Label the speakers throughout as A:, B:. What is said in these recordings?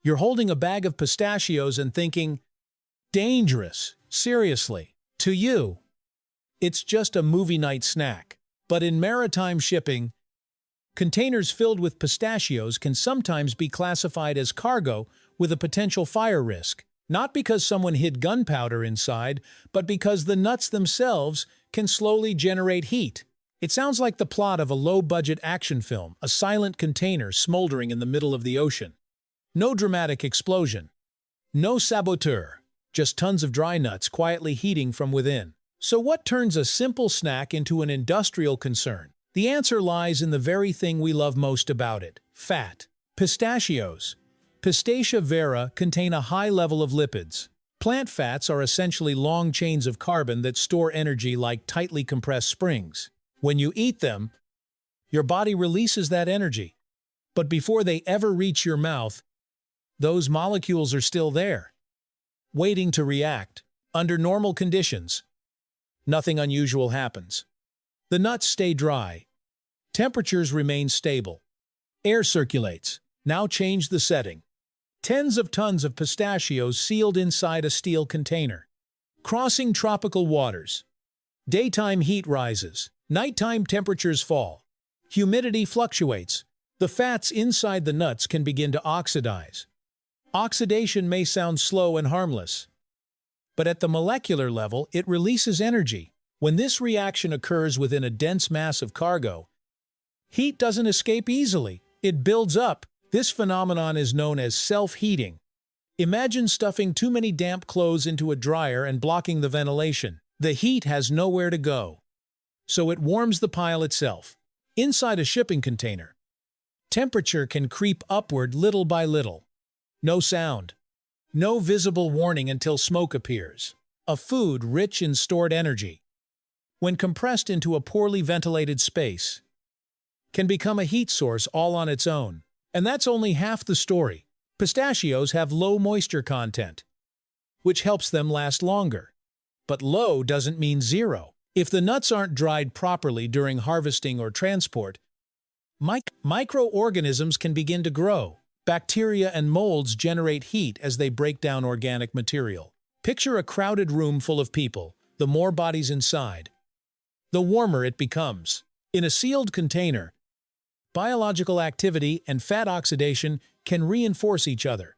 A: You're holding a bag of pistachios and thinking, dangerous, seriously. To you, it's just a movie night snack. But in maritime shipping, containers filled with pistachios can sometimes be classified as cargo with a potential fire risk. Not because someone hid gunpowder inside, but because the nuts themselves can slowly generate heat. It sounds like the plot of a low-budget action film, a silent container smoldering in the middle of the ocean. No dramatic explosion. No saboteur. Just tons of dry nuts quietly heating from within. So what turns a simple snack into an industrial concern? The answer lies in the very thing we love most about it: fat. Pistachios, Pistacia vera, contain a high level of lipids. Plant fats are essentially long chains of carbon that store energy like tightly compressed springs. When you eat them, your body releases that energy. But before they ever reach your mouth, those molecules are still there, waiting to react. Under normal conditions, nothing unusual happens. The nuts stay dry. Temperatures remain stable. Air circulates. Now change the setting. Tens of tons of pistachios sealed inside a steel container. Crossing tropical waters. Daytime heat rises. Nighttime temperatures fall. Humidity fluctuates. The fats inside the nuts can begin to oxidize. Oxidation may sound slow and harmless, but at the molecular level, it releases energy. When this reaction occurs within a dense mass of cargo, heat doesn't escape easily. It builds up. This phenomenon is known as self-heating. Imagine stuffing too many damp clothes into a dryer and blocking the ventilation. The heat has nowhere to go, so it warms the pile itself. Inside a shipping container, temperature can creep upward little by little. No sound. No visible warning until smoke appears. A food rich in stored energy, when compressed into a poorly ventilated space, can become a heat source all on its own. And that's only half the story. Pistachios have low moisture content, which helps them last longer. But low doesn't mean zero. If the nuts aren't dried properly during harvesting or transport, microorganisms can begin to grow. Bacteria and molds generate heat as they break down organic material. Picture a crowded room full of people. The more bodies inside, the warmer it becomes. In a sealed container, biological activity and fat oxidation can reinforce each other.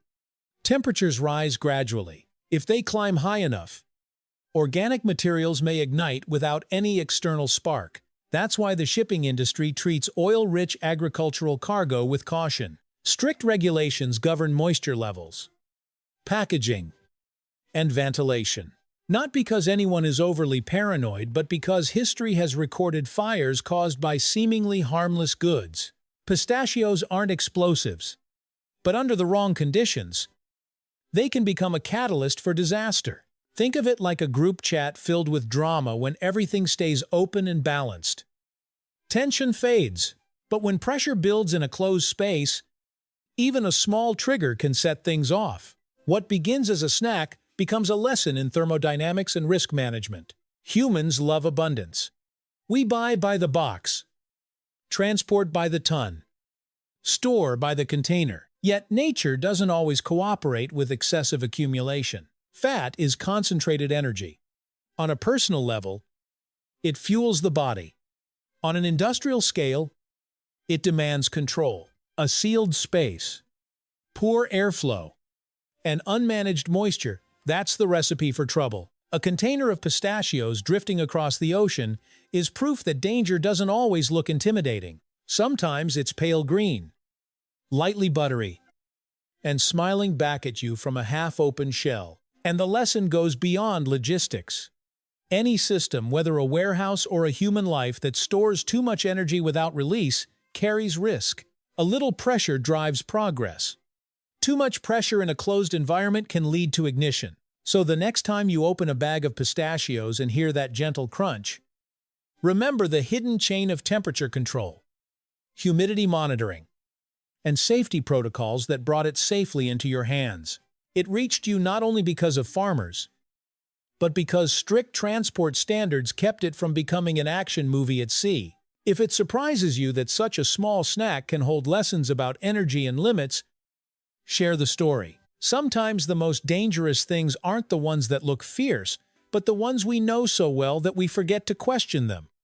A: Temperatures rise gradually. If they climb high enough, organic materials may ignite without any external spark. That's why the shipping industry treats oil-rich agricultural cargo with caution. Strict regulations govern moisture levels, packaging, and ventilation. Not because anyone is overly paranoid, but because history has recorded fires caused by seemingly harmless goods. Pistachios aren't explosives, but under the wrong conditions, they can become a catalyst for disaster. Think of it like a group chat filled with drama when everything stays open and balanced. Tension fades, but when pressure builds in a closed space, even a small trigger can set things off. What begins as a snack becomes a lesson in thermodynamics and risk management. Humans love abundance. We buy by the box, transport by the ton, store by the container. Yet nature doesn't always cooperate with excessive accumulation. Fat is concentrated energy. On a personal level, it fuels the body. On an industrial scale, it demands control. A sealed space, poor airflow, and unmanaged moisture, that's the recipe for trouble. A container of pistachios drifting across the ocean is proof that danger doesn't always look intimidating. Sometimes it's pale green, lightly buttery, and smiling back at you from a half-open shell. And the lesson goes beyond logistics. Any system, whether a warehouse or a human life, that stores too much energy without release carries risk. A little pressure drives progress. Too much pressure in a closed environment can lead to ignition. So the next time you open a bag of pistachios and hear that gentle crunch, remember the hidden chain of temperature control, humidity monitoring, and safety protocols that brought it safely into your hands. It reached you not only because of farmers, but because strict transport standards kept it from becoming an action movie at sea. If it surprises you that such a small snack can hold lessons about energy and limits, Share the story. Sometimes the most dangerous things aren't the ones that look fierce, but the ones we know so well that we forget to question them.